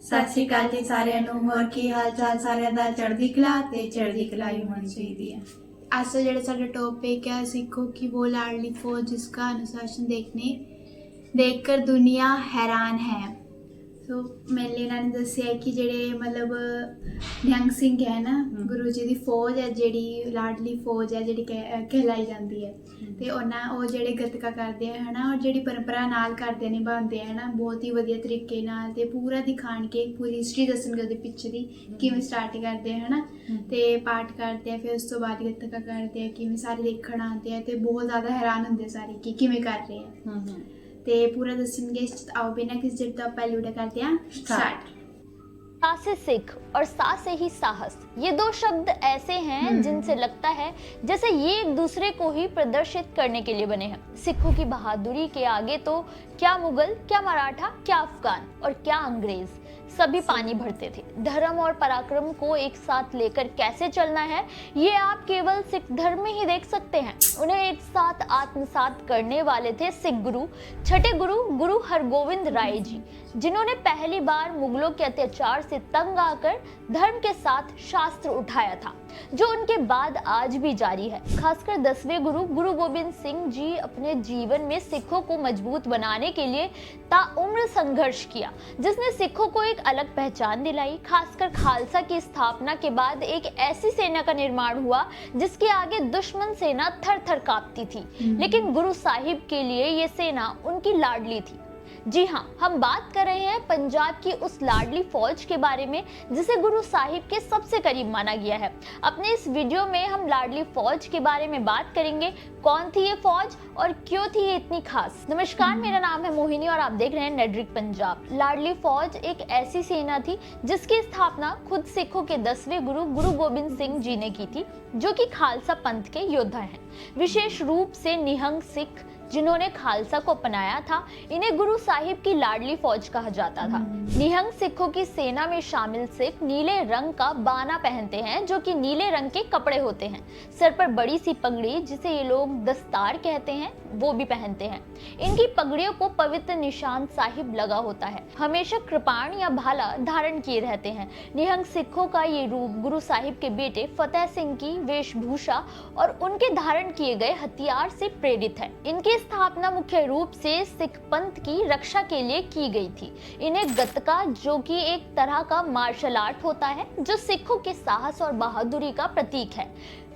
ਸਤਿ ਸ਼੍ਰੀ ਅਕਾਲ ਜੀ ਸਾਰਿਆਂ ਨੂੰ। ਹੋਰ ਕੀ ਹਾਲ ਚਾਲ ਸਾਰਿਆਂ ਦਾ? ਚੜ੍ਹਦੀ ਕਲਾ ਤੇ ਚੜ੍ਹਦੀ ਕਲਾ ਹੀ होनी चाहिए है। आज का जो साਡਾ टॉपिक है सिखों की वो लाडली फौज जिसका अनुशासन देखकर दुनिया हैरान है। सो मेरे इन्होंने दसिया कि जेडे मतलब निहंग सिंह है ना, गुरु जी की फौज है जी लाडली फौज है जी कहलाई जाती है। तो उन्होंने जेडे गतका करते हैं है ना, और जी परंपरा नाल करते निभाते हैं ना, बहुत ही वधिया तरीके नाल ते पूरा दिखाण के पूरी हिस्टरी दसन के पिछे की किवें स्टार्ट करते हैं है ना, तो पाठ करते हैं, फिर उस तो बाद गतका करते हैं, किवें सारे देखण आते हैं, तो बहुत ज़्यादा हैरान होंगे सारे कि किवें कर रहे हैं। ते पूरा दसेंगे। आओ बिना किसी चीज तो पहले उठा करते हैं स्टार्ट। सा से सिख और सा से ही साहस, ये दो शब्द ऐसे हैं जिनसे लगता है जैसे ये एक दूसरे को ही प्रदर्शित करने के लिए बने हैं। सिखों की बहादुरी के आगे तो क्या मुगल, क्या मराठा, क्या अफगान और क्या अंग्रेज, सभी पानी भरते थे। धर्म और पराक्रम को एक साथ लेकर कैसे चलना है, ये आप केवल सिख धर्म में ही देख सकते हैं। उन्हें एक साथ आत्मसात करने वाले थे सिख गुरु, छठे गुरु गुरु हरगोविंद राय जी, जिन्होंने पहली बार मुगलों के अत्याचार से तंग आकर धर्म के साथ शास्त्र उठाया था, जो उनके बाद आज भी जारी है। खासकर 10वें गुरु गुरु गोबिंद सिंह जी अपने जीवन में सिखों को मजबूत बनाने के लिए ताउम्र संघर्ष किया, जिसने सिखों को एक अलग पहचान दिलाई। खासकर खालसा की स्थापना के बाद एक ऐसी सेना का निर्माण हुआ जिसके आगे दुश्मन सेना थर थर कांपती थी, लेकिन गुरु साहिब के लिए ये सेना उनकी लाडली थी। जी हाँ, हम बात कर रहे हैं पंजाब की उस लाडली फौज के बारे में जिसे गुरु साहिब के सबसे करीब माना गया है। अपने इस वीडियो में हम लाडली फौज के बारे में बात करेंगे। कौन थी ये फौज और क्यों थी ये इतनी खास? नमस्कार, मेरा नाम है मोहिनी और आप देख रहे हैं नेडरिक पंजाब। लाडली फौज एक ऐसी सेना थी जिसकी स्थापना खुद सिखों के 10वें गुरु गुरु गोबिंद सिंह जी ने की थी, जो कि खालसा पंथ के योद्धा हैं। विशेष रूप से निहंग सिख जिन्होंने खालसा को अपनाया था, इन्हें गुरु साहिब की लाडली फौज कहा जाता था। निहंग सिखों की सेना में शामिल सिख नीले रंग का बाना पहनते हैं, जो कि नीले रंग के कपड़े होते हैं। सर पर बड़ी सी पगड़ी, जिसे ये लोग दस्तार कहते हैं, वो भी पहनते हैं। इनकी पगड़ियों को पवित्र निशान साहिब लगा होता है। हमेशा कृपाण या भाला धारण किए रहते हैं। निहंग सिखों का ये रूप गुरु साहिब के बेटे फतेह सिंह की वेशभूषा और उनके धारण किए गए हथियार से प्रेरित है। इनकी स्थापना मुख्य रूप से सिख पंथ की रक्षा के लिए की गई थी। इन्हें गतका, जो कि एक तरह का मार्शल आर्ट होता है, जो सिखों के साहस और बहादुरी का प्रतीक है।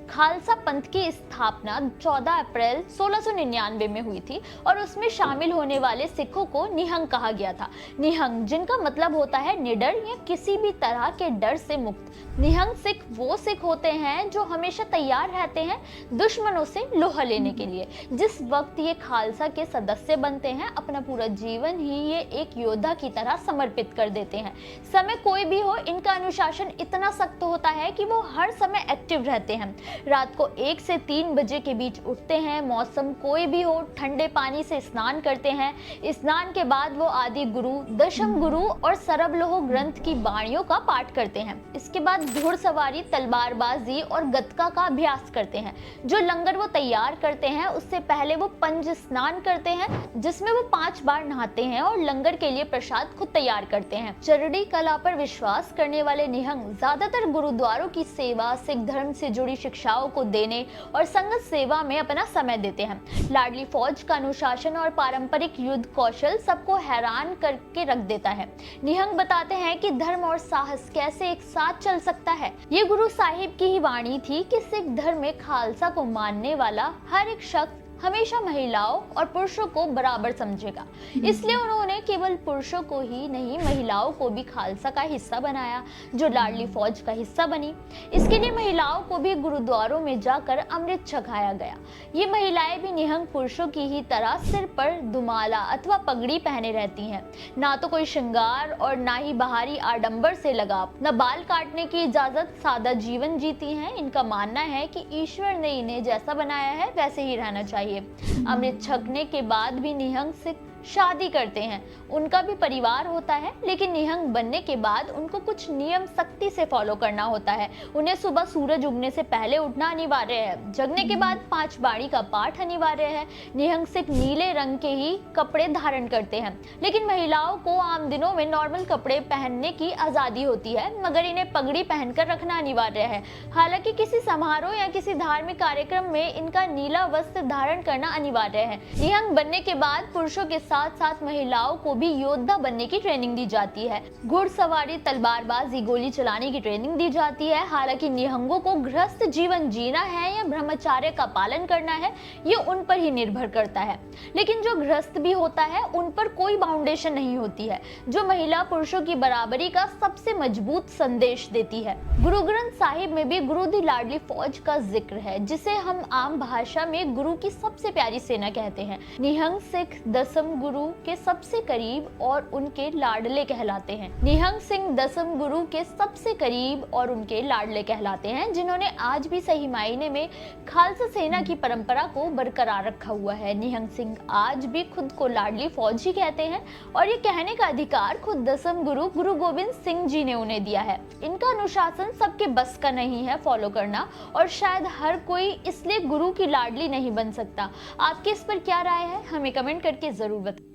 खालसा पंथ की स्थापना 14 अप्रैल 1699 में हुई थी और उसमें शामिल होने वाले सिखों को निहंग कहा गया था। निहंग, जिनका मतलब होता है निडर या किसी भी तरह के डर से मुक्त। निहंग सिख वो सिख होते हैं जो हमेशा तैयार रहते हैं दुश्मनों से लोहा लेने के लिए। जिस वक्त ये खालसा के सदस्य बनते हैं, अपना पूरा जीवन ही ये एक योद्धा की तरह समर्पित कर देते हैं। समय कोई भी हो, इनका अनुशासन इतना सख्त होता है कि वो हर समय एक्टिव रहते हैं। रात को 1 से 3 बजे के बीच उठते हैं। मौसम कोई भी हो, ठंडे पानी से स्नान करते हैं। स्नान के बाद वो आदि गुरु, दशम गुरु और सरबलोह ग्रंथ की बाणियों का पाठ करते हैं। इसके बाद घुड़सवारी, तलवारबाजी और गतका का अभ्यास करते हैं। जो लंगर वो तैयार करते हैं, उससे पहले वो पंज स्नान करते हैं, जिसमें वो 5 बार नहाते हैं और लंगर के लिए प्रसाद खुद तैयार करते हैं। चरड़ी कला पर विश्वास करने वाले निहंग ज्यादातर गुरुद्वारों की सेवा, सिख धर्म से जुड़ी शिक्षाओं को देने और संगत सेवा में अपना समय देते हैं। लाडली फौज का अनुशासन और पारंपरिक युद्ध कौशल सबको हैरान करके रख देता है। निहंग बताते हैं कि धर्म और साहस कैसे एक साथ चल सकता है। ये गुरु साहिब की ही वाणी थी कि सिख धर्म में खालसा को मानने वाला हर एक शख्स हमेशा महिलाओं और पुरुषों को बराबर समझेगा। इसलिए उन्होंने केवल पुरुषों को ही नहीं, महिलाओं को भी खालसा का हिस्सा बनाया, जो लाडली फौज का हिस्सा बनी। इसके लिए महिलाओं को भी गुरुद्वारों में जाकर अमृत छकाया गया। ये महिलाएं भी निहंग पुरुषों की ही तरह सिर पर दुमाला अथवा पगड़ी पहने रहती हैं। ना तो कोई श्रृंगार और ना ही बाहरी आडंबर से लगाव, न बाल काटने की इजाजत, सादा जीवन जीती हैं। इनका मानना है कि ईश्वर ने इन्हें जैसा बनाया है वैसे ही रहना चाहिए। अमृत छकने के बाद भी निहंग सिख शादी करते हैं। उनका भी परिवार होता है, लेकिन निहंग बनने के बाद उनको कुछ नियम सख्ती से फॉलो करना होता है। उन्हें सुबह सूरज उगने से पहले उठना अनिवार्य है। जगने के बाद 5 बाणी का पाठ अनिवार्य है। निहंग सिख नीले रंग के ही कपड़े धारण करते हैं, लेकिन महिलाओं को आम दिनों में नॉर्मल कपड़े पहनने की आजादी होती है, मगर इन्हें पगड़ी पहनकर रखना अनिवार्य है। हालांकि किसी समारोह या किसी धार्मिक कार्यक्रम में इनका नीला वस्त्र धारण करना अनिवार्य है। निहंग बनने के बाद पुरुषों के साथ साथ महिलाओं को भी योद्धा बनने की ट्रेनिंग दी जाती है। घुड़सवारी, तलवारबाजी, गोली चलाने की ट्रेनिंग दी जाती है। हालांकि निहंगों को गृहस्थ जीवन जीना है या ब्रह्मचर्य का पालन करना है, ये उन पर ही निर्भर करता है। लेकिन जो गृहस्थ भी होता है उन पर कोई बाउंडेशन नहीं होती है, जो महिला पुरुषों की बराबरी का सबसे मजबूत संदेश देती है। गुरु ग्रंथ साहिब में भी गुरु दी लाडली फौज का जिक्र है, जिसे हम आम भाषा में गुरु की सबसे प्यारी सेना कहते हैं। निहंग सिख दसम गुरु के सबसे करीब और उनके लाडले कहलाते हैं। निहंग सिंह दसम गुरु के सबसे करीब और उनके लाडले कहलाते हैं, जिन्होंने आज भी सही मायने में खालसा सेना की परंपरा को बरकरार रखा हुआ है। निहंग सिंह आज भी खुद को लाडली फौज ही कहते हैं और ये कहने का अधिकार खुद दसम गुरु गुरु गोविंद सिंह जी ने उन्हें दिया है। इनका अनुशासन सबके बस का नहीं है फॉलो करना, और शायद हर कोई इसलिए गुरु की लाडली नहीं बन सकता। आपकी इस पर क्या राय है, हमें कमेंट करके जरूर बताएं।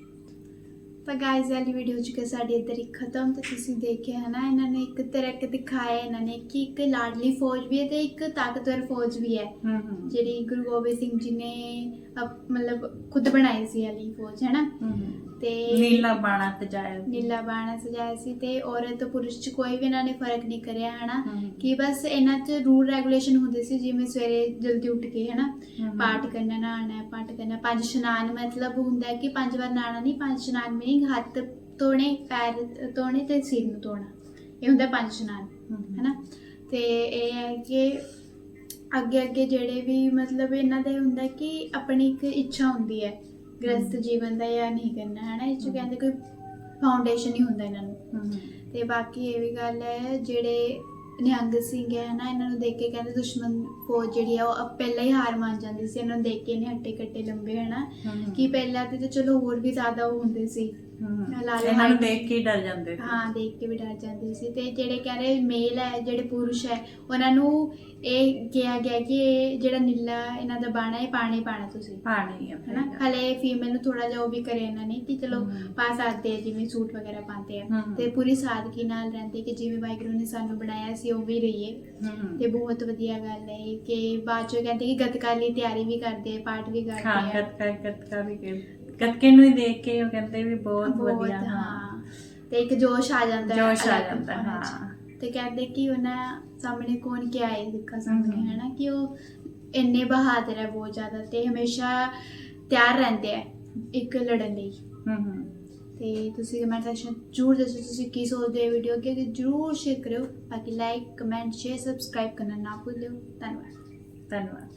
ਤਾਂ ਗਾਇਜ਼ ਵਾਲੀ ਵੀਡੀਓ ਚ ਸਾਡੀ ਇੱਧਰ ਹੀ ਖਤਮ। ਤੇ ਤੁਸੀਂ ਦੇਖਿਆ ਹੈ ਨਾ, ਇਹਨਾਂ ਨੇ ਇੱਕ ਤਰਕ ਦਿਖਾਇਆ ਇਹਨਾਂ ਨੇ ਕਿ ਇੱਕ ਲਾਡਲੀ ਫੌਜ ਵੀ ਹੈ ਤੇ ਇੱਕ ਤਾਕਤਵਰ ਫੌਜ ਵੀ ਹੈ, ਜਿਹੜੀ ਗੁਰੂ ਗੋਬਿੰਦ ਸਿੰਘ ਜੀ ਨੇ ਮਤਲਬ ਖੁਦ ਬਣਾਈ ਸੀ ਵਾਲੀ ਫੌਜ, ਹੈ ਨਾ। ਤੇ ਨੀਲਾ ਬਾਣਾ ਸਜਾਇਆ ਸੀ ਤੇ ਔਰਤ ਪੁਰਸ਼ ਚ ਕੋਈ ਵੀ ਇਹਨਾਂ ਨੇ ਫਰਕ ਨਹੀਂ ਕਰਿਆ, ਹੈ ਨਾ। ਕਿ ਬਸ ਇਹਨਾਂ ਚ ਰੂਲ ਰੈਗੂਲੇਸ਼ਨ ਹੁੰਦੇ ਸੀ, ਜਿਵੇਂ ਸਵੇਰੇ ਜਲਦੀ ਉੱਠ ਕੇ, ਹੈ ਨਾ, ਪਾਠ ਕਰਨਾ, ਨਹਾਣਾ, ਪਾਠ ਕਰਨਾ, 5 ਇਸ਼ਨਾਨ, ਮਤਲਬ ਹੁੰਦਾ ਹੈ ਕਿ 5 ਵਾਰ ਨਹਾਣਾ ਨਹੀਂ, 5 ਇਸ਼ਨਾਨ ਮੀਨਿੰਗ ਹੱਥ ਧੋਣੇ, ਪੈਰ ਧੋਣੇ ਤੇ ਸਿਰ ਨੂੰ ਧੋਣਾ, ਇਹ ਹੁੰਦਾ 5 ਇਸ਼ਨਾਨ, ਹੈ ਨਾ। ਤੇ ਇਹ ਹੈ ਕਿ ਅੱਗੇ ਅੱਗੇ ਜਿਹੜੇ ਵੀ ਮਤਲਬ ਇਹਨਾਂ ਦੇ ਹੁੰਦਾ ਕਿ ਆਪਣੀ ਇੱਕ ਇੱਛਾ ਹੁੰਦੀ ਹੈ ਗ੍ਰਸਥ ਜੀਵਨ ਦਾ ਜਾਂ ਨਹੀਂ ਕਰਨਾ, ਹੈ ਨਾ। ਇਹ 'ਚ ਕਹਿੰਦੇ ਕੋਈ ਫਾਊਂਡੇਸ਼ਨ ਨਹੀਂ ਹੁੰਦਾ ਇਹਨਾਂ ਨੂੰ। ਤੇ ਬਾਕੀ ਇਹ ਵੀ ਗੱਲ ਹੈ, ਜਿਹੜੇ ਨਿਹੰਗ ਸਿੰਘ ਹੈ ਨਾ, ਇਹਨਾਂ ਨੂੰ ਦੇਖ ਕੇ ਕਹਿੰਦੇ ਦੁਸ਼ਮਣ ਫੌਜ ਜਿਹੜੀ ਆ ਉਹ ਪਹਿਲਾਂ ਹੀ ਹਾਰ ਮੰਨ ਜਾਂਦੀ ਸੀ। ਇਹਨਾਂ ਨੂੰ ਦੇਖ ਕੇ ਇਹਨੇ ਹੱਟੇ ਕੱਟੇ ਲੰਬੇ, ਹੈ ਨਾ, ਕਿ ਪਹਿਲਾਂ ਤੇ ਚਲੋ ਹੋਰ ਵੀ ਜ਼ਿਆਦਾ ਉਹ ਹੁੰਦੇ ਸੀ, ਇਹਨਾਂ ਨੂੰ ਦੇਖ ਕੇ ਡਰ ਜਾਂਦੇ ਸੀ। ਹਾਂ, ਦੇਖ ਕੇ ਵੀ ਡਰ ਜਾਂਦੇ ਸੀ। ਤੇ ਜਿਹੜੇ ਕਹਿੰਦੇ ਮੇਲ ਹੈ, ਜਿਹੜੇ ਪੁਰਸ਼ ਹੈ, ਉਹਨਾਂ ਨੂੰ ਇਹ ਕਿਹਾ ਗਿਆ ਕਿ ਇਹ ਜਿਹੜਾ ਨੀਲਾ ਇਹਨਾਂ ਦਾ ਬਾਣਾ ਹੈ, ਪਾਣੀ ਪਾਣਾ ਤੁਸੀਂ ਪਾਣੀ ਹੈ ਨਾ। ਹਲੇ ਫੀਮੇਲ ਨੂੰ ਥੋੜਾ ਜਿਹਾ ਉਹ ਵੀ ਕਰਿਆ ਇਹਨਾਂ ਨੇ ਕਿ ਚਲੋ ਪਾ ਸਕਦੇ ਆ, ਜਿਵੇਂ ਸੂਟ ਵਗੈਰਾ ਪਾਉਂਦੇ ਆ, ਤੇ ਪੂਰੀ ਸਾਦਗੀ ਨਾਲ ਰਹਿੰਦੇ ਕਿ ਜਿਵੇਂ ਵਾਹਿਗੁਰੂ ਨੇ ਸਾਨੂੰ ਬਣਾਇਆ ਸੀ ਉਹ ਵੀ ਰਹੀਏ। ਤੇ ਬਹੁਤ ਵਧੀਆ ਗੱਲ ਹੈ ਕਿ ਬਾਅਦ ਚੋਂ ਕਹਿੰਦੇ ਕਿ ਗੱਤਕਾ ਲਈ ਤਿਆਰੀ ਵੀ ਕਰਦੇ ਆ, ਪਾਠ ਵੀ ਕਰਦੇ ਆ। ਗੱਤਕਾ ਵੀ ਗੱਤਕੇ ਨੂੰ ਹੀ ਦੇਖ ਕੇ ਉਹ ਕਹਿੰਦੇ ਵੀ ਬਹੁਤ ਵਧੀਆ। ਹਾਂ, ਤੇ ਇੱਕ ਜੋਸ਼ ਆ ਜਾਂਦਾ ਹਾਂ। ਤੇ ਕਹਿੰਦੇ ਕਿ ਉਹਨਾਂ ਸਾਹਮਣੇ ਕੌਣ ਕੀ ਆਏ ਸਿੱਖਾਂ ਸਾਹਮਣੇ, ਹੈ ਨਾ, ਕਿ ਉਹ ਇੰਨੇ ਬਹਾਦਰ ਹੈ ਬਹੁਤ ਜ਼ਿਆਦਾ, ਤੇ ਹਮੇਸ਼ਾ ਤਿਆਰ ਰਹਿੰਦੇ ਆ ਇੱਕ ਲੜਨ ਲਈ। ਤੇ ਤੁਸੀਂ ਕਮੈਂਟ ਸੈਕਸ਼ਨ ਜ਼ਰੂਰ ਦੱਸੋ ਤੁਸੀਂ ਕੀ ਸੋਚਦੇ ਹੋ ਵੀਡੀਓ ਅੱਗੇ, ਜ਼ਰੂਰ ਸ਼ੇਅਰ ਕਰਿਓ। ਬਾਕੀ ਲਾਈਕ, ਕਮੈਂਟ, ਸ਼ੇਅਰ, ਸਬਸਕ੍ਰਾਈਬ ਕਰਨਾ ਨਾ ਭੁੱਲਿਓ। ਧੰਨਵਾਦ।